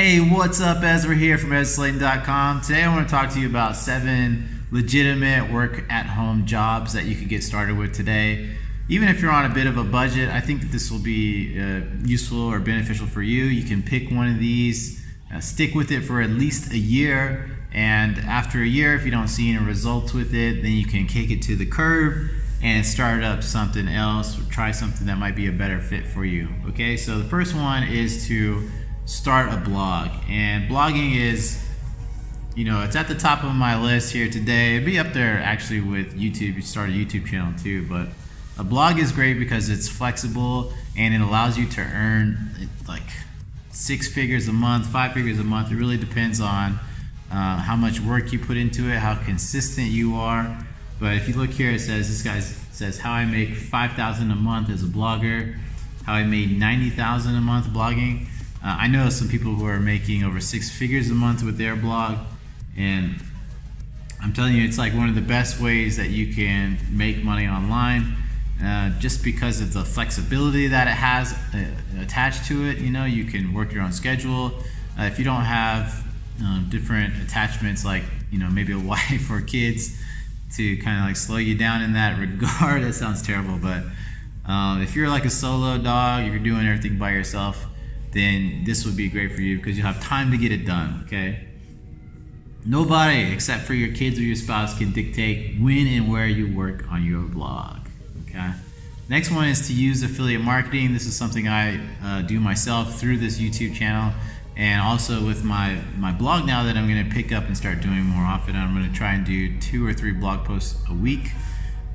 Hey, what's up? Ezra here from EzSlayton.com. Today I want to talk to you about 7 legitimate work-at-home jobs that you can get started with today. Even if you're on a bit of a budget, I think that this will be useful or beneficial for you. You can pick one of these, stick with it for at least a year, and after a year, if you don't see any results with it, then you can kick it to the curb and start up something else or try something that might be a better fit for you. Okay, so the first one is to start a blog. And blogging is, it's at the top of my list here today. It'd be up there actually with YouTube. You start a YouTube channel too, but a blog is great because it's flexible and it allows you to earn like 6 figures a month, 5 figures a month. It really depends on how much work you put into it, how consistent you are. But if you look here, this guy says how I make $5,000 a month as a blogger, how I made $90,000 a month blogging. I know some people who are making over 6 figures a month with their blog, and I'm telling you, it's like one of the best ways that you can make money online, just because of the flexibility that it has attached to it. You can work your own schedule. If you don't have different attachments like maybe a wife or kids to kind of like slow you down in that regard, that sounds terrible, but if you're like a solo dog, if you're doing everything by yourself, then this would be great for you because you'll have time to get it done, okay? Nobody except for your kids or your spouse can dictate when and where you work on your blog, okay? Next one is to use affiliate marketing. This is something I do myself through this YouTube channel and also with my blog now that I'm gonna pick up and start doing more often. I'm gonna try and do 2 or 3 blog posts a week.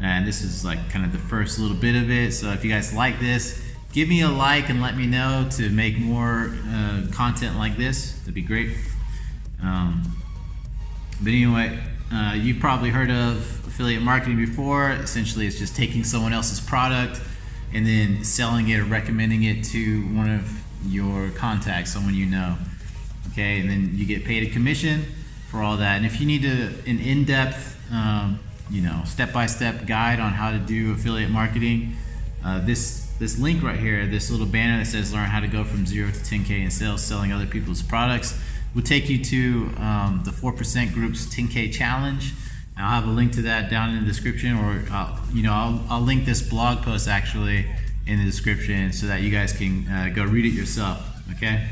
And this is like kind of the first little bit of it. So if you guys like this, give me a like and let me know to make more content like this. That'd be great. But anyway, you've probably heard of affiliate marketing before. Essentially, it's just taking someone else's product and then selling it or recommending it to one of your contacts, someone you know. Okay, and then you get paid a commission for all that. And if you need an in-depth, step-by-step guide on how to do affiliate marketing, this link right here, this little banner that says learn how to go from 0 to 10K in sales selling other people's products, will take you to the 4% Group's 10K challenge. I'll have a link to that down in the description, or I'll link this blog post actually in the description so that you guys can go read it yourself. Okay,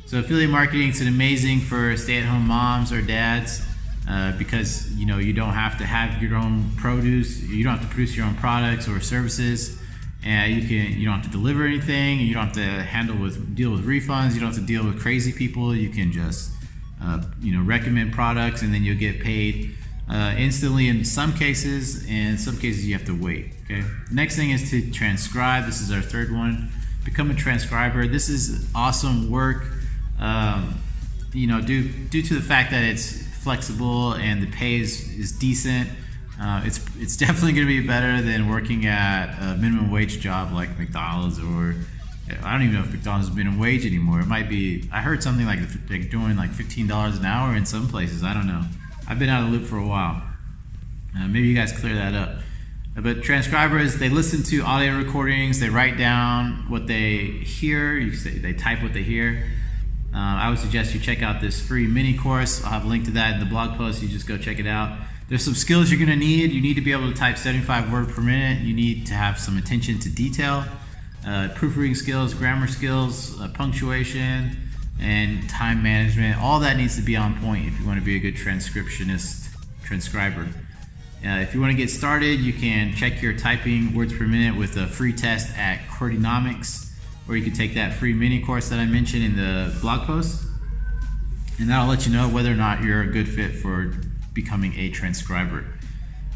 so affiliate marketing is amazing for stay-at-home moms or dads because you don't have to have your own produce, you don't have to produce your own products or services. And you don't have to deliver anything. You don't have to deal with refunds. You don't have to deal with crazy people. You can just recommend products, and then you'll get paid instantly in some cases. And in some cases you have to wait. Okay. Next thing is to transcribe. This is our third one. Become a transcriber. This is awesome work. Due to the fact that it's flexible and the pay is decent. It's definitely going to be better than working at a minimum wage job like McDonald's, or I don't even know if McDonald's is minimum wage anymore. It might be. I heard something like doing like $15 an hour in some places. I don't know. I've been out of the loop for a while. Maybe you guys clear that up. But transcribers, they listen to audio recordings. They write down what they hear. They type what they hear. I would suggest you check out this free mini course. I'll have a link to that in the blog post. You just go check it out. There's some skills you're gonna need. You need to be able to type 75 words per minute. You need to have some attention to detail, proofreading skills, grammar skills, punctuation, and time management. All that needs to be on point if you wanna be a good transcriber. If you wanna get started, you can check your typing words per minute with a free test at Cordynomics, or you can take that free mini course that I mentioned in the blog post, and that'll let you know whether or not you're a good fit for becoming a transcriber.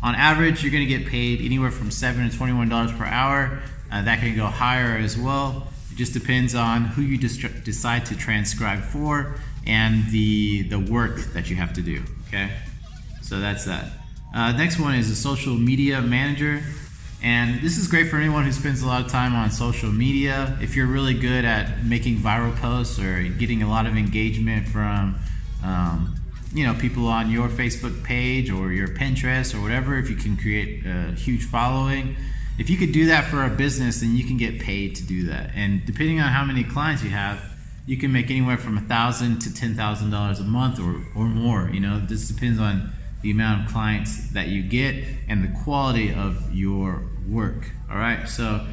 On average, you're going to get paid anywhere from $7 to $21 per hour. That can go higher as well. It just depends on who you decide to transcribe for and the work that you have to do. Okay, so that's that. Next one is a social media manager, and this is great for anyone who spends a lot of time on social media. If you're really good at making viral posts or getting a lot of engagement from people on your Facebook page or your Pinterest or whatever, if you can create a huge following, if you could do that for a business, then you can get paid to do that. And depending on how many clients you have, you can make anywhere from $1,000 to $10,000 a month or more. This depends on the amount of clients that you get and the quality of your work. All right, so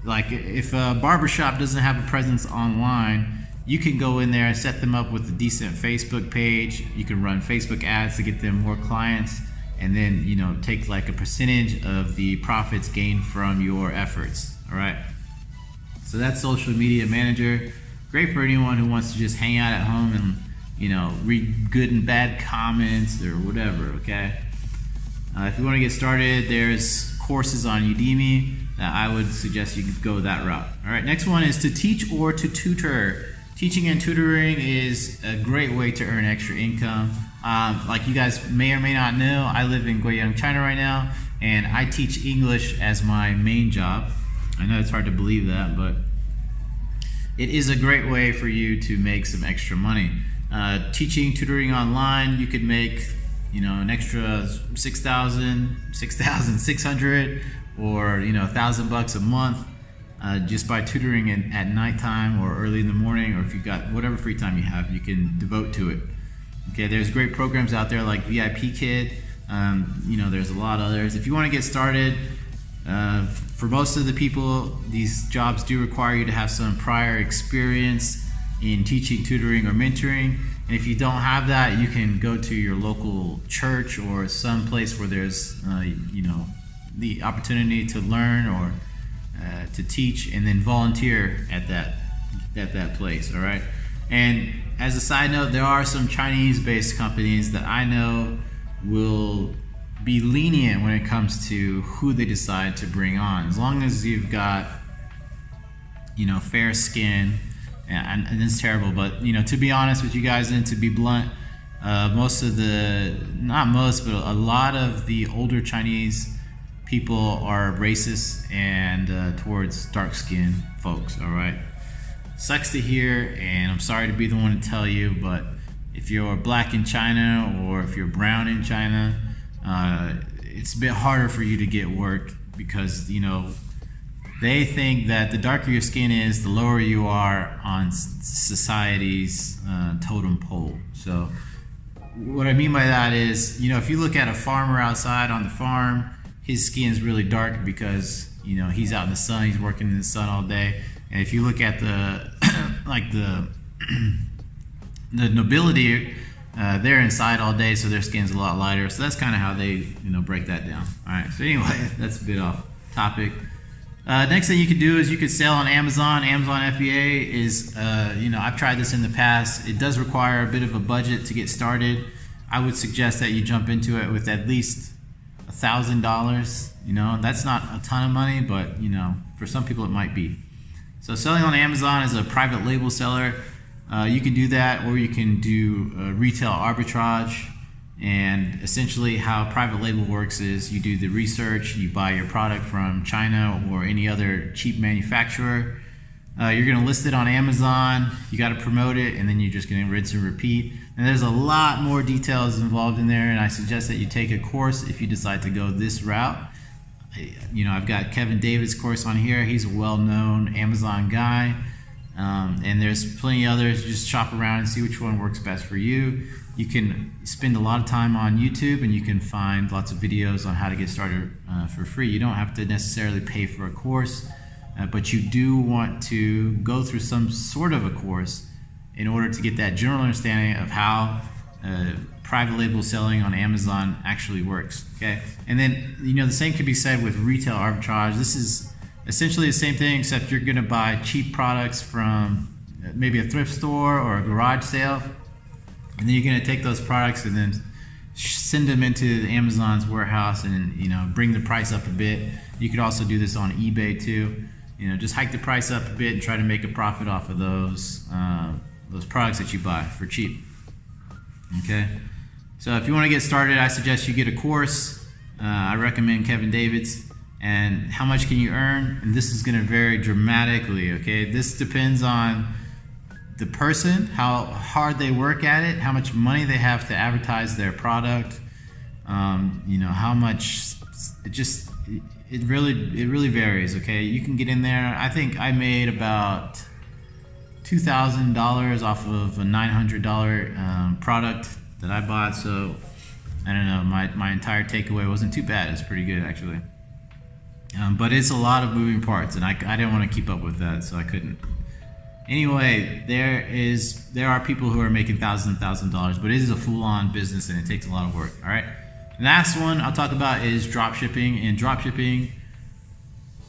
like if a barbershop doesn't have a presence online, you can go in there and set them up with a decent Facebook page. You can run Facebook ads to get them more clients, and then take like a percentage of the profits gained from your efforts. All right, so that's Social Media Manager. Great for anyone who wants to just hang out at home and read good and bad comments or whatever. Okay, if you want to get started, there's courses on Udemy. I would suggest you go that route. All right, next one is to teach or to tutor. Teaching and tutoring is a great way to earn extra income. Like you guys may or may not know, I live in Guiyang, China right now, and I teach English as my main job. I know it's hard to believe that, but it is a great way for you to make some extra money. Teaching, tutoring online, you could make an extra 6,000, 6,600, or $1,000 a month just by tutoring at nighttime or early in the morning, or if you got whatever free time you have, you can devote to it. Okay, there's great programs out there like VIP Kid. There's a lot of others. If you want to get started, for most of the people, these jobs do require you to have some prior experience in teaching, tutoring, or mentoring. And if you don't have that, you can go to your local church or some place where there's the opportunity to learn or to teach, and then volunteer at that place. All right. And as a side note, there are some Chinese-based companies that I know will be lenient when it comes to who they decide to bring on, as long as you've got fair skin. And it's terrible, but to be honest with you guys and to be blunt, a lot of the older Chinese people are racist and towards dark-skinned folks. All right, sucks to hear, and I'm sorry to be the one to tell you, but if you're black in China or if you're brown in China, it's a bit harder for you to get work, because they think that the darker your skin is, the lower you are on society's totem pole. So what I mean by that is, if you look at a farmer outside on the farm, his skin is really dark because he's out in the sun, he's working in the sun all day. And if you look at the the nobility, they're inside all day, so their skin's a lot lighter. So that's kind of how they break that down. All right, so anyway, that's a bit off topic. Next thing you could do is you could sell on Amazon. Amazon FBA is, I've tried this in the past. It does require a bit of a budget to get started. I would suggest that you jump into it with at least $1,000. That's not a ton of money, but for some people it might be. So selling on Amazon as a private label seller, you can do that, or you can do retail arbitrage. And essentially how private label works is you do the research, you buy your product from China or any other cheap manufacturer. You're going to list it on Amazon, you got to promote it, and then you're just going to rinse and repeat. And there's a lot more details involved in there, and I suggest that you take a course if you decide to go this route. I've got Kevin David's course on here. He's a well-known Amazon guy. And there's plenty of others. Just shop around and see which one works best for you. You can spend a lot of time on YouTube, and you can find lots of videos on how to get started for free. You don't have to necessarily pay for a course, but you do want to go through some sort of a course in order to get that general understanding of how private label selling on Amazon actually works. Okay, and then the same could be said with retail arbitrage. This is essentially the same thing, except you're going to buy cheap products from maybe a thrift store or a garage sale, and then you're going to take those products and then send them into Amazon's warehouse and bring the price up a bit. You could also do this on eBay too. Just hike the price up a bit and try to make a profit off of those products that you buy for cheap. Okay, so if you want to get started, I suggest you get a course. I recommend Kevin David's. And how much can you earn? And this is going to vary dramatically. Okay, this depends on the person, how hard they work at it, how much money they have to advertise their product, how much, it really varies. Okay, you can get in there. I think I made about $2,000 off of a $900 product that I bought. So I don't know, my entire takeaway wasn't too bad. It's pretty good actually. But it's a lot of moving parts, and I didn't want to keep up with that, so I couldn't. Anyway, there are people who are making thousands and thousands of dollars, but it is a full-on business and it takes a lot of work. All right. The last one I'll talk about is drop shipping. And drop shipping,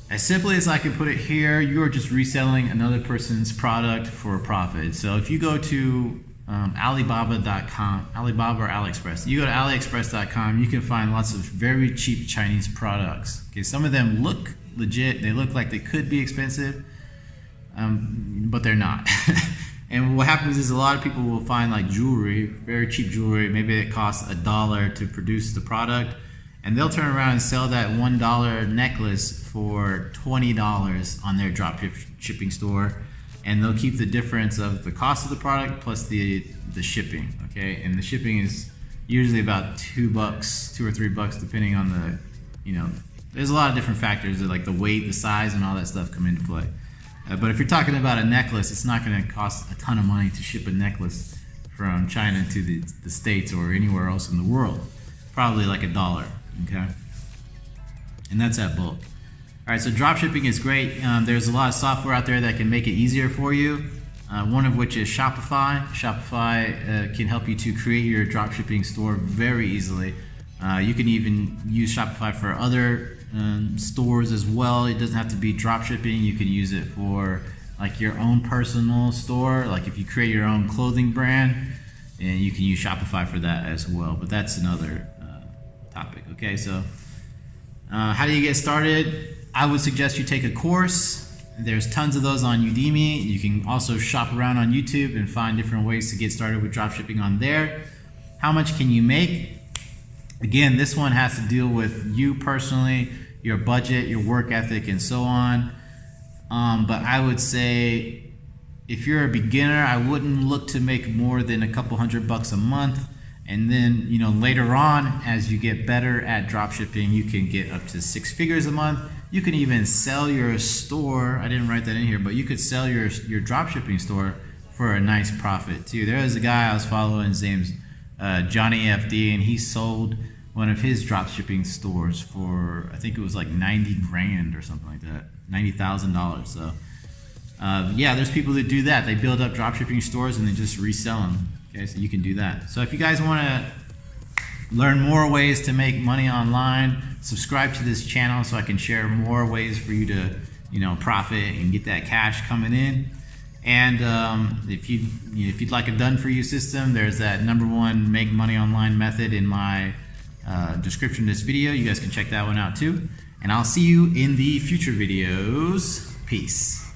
as simply as I can put it here, you are just reselling another person's product for a profit. So if you go to Alibaba.com, Alibaba or AliExpress, you go to AliExpress.com, you can find lots of very cheap Chinese products. Okay, some of them look legit, they look like they could be expensive, but they're not. And what happens is a lot of people will find like jewelry, very cheap jewelry, maybe it costs $1 to produce the product, and they'll turn around and sell that $1 necklace for $20 on their drop shipping store, and they'll keep the difference of the cost of the product plus the shipping. Okay, and the shipping is usually about $2 or $3 depending on the, there's a lot of different factors like the weight, the size, and all that stuff come into play. But if you're talking about a necklace, it's not going to cost a ton of money to ship a necklace from China to the States or anywhere else in the world. Probably like $1, okay? And that's at bulk. All right, so drop shipping is great. There's a lot of software out there that can make it easier for you. One of which is Shopify. Shopify can help you to create your drop shipping store very easily. You can even use Shopify for other stores as well. It doesn't have to be drop shipping. You can use it for like your own personal store. Like if you create your own clothing brand, and you can use Shopify for that as well. But that's another topic. Okay, so how do you get started? I would suggest you take a course. There's tons of those on Udemy. You can also shop around on YouTube and find different ways to get started with dropshipping on there. How much can you make? Again, this one has to deal with you personally, your budget, your work ethic, and so on. But I would say if you're a beginner, I wouldn't look to make more than a couple $100 a month. And then, later on, as you get better at dropshipping, you can get up to 6 figures a month. You can even sell your store. I didn't write that in here, but you could sell your dropshipping store for a nice profit too. There was a guy I was following, his name's Johnny FD, and he sold one of his dropshipping stores for, I think it was like 90 grand or something like that, $90,000. So yeah, there's people that do that. They build up dropshipping stores and they just resell them. Okay, so you can do that. So if you guys want to learn more ways to make money online, subscribe to this channel so I can share more ways for you to, profit and get that cash coming in. And if you'd like a done-for-you system, there's that #1 make money online method in my description of this video. You guys can check that one out too. And I'll see you in the future videos. Peace.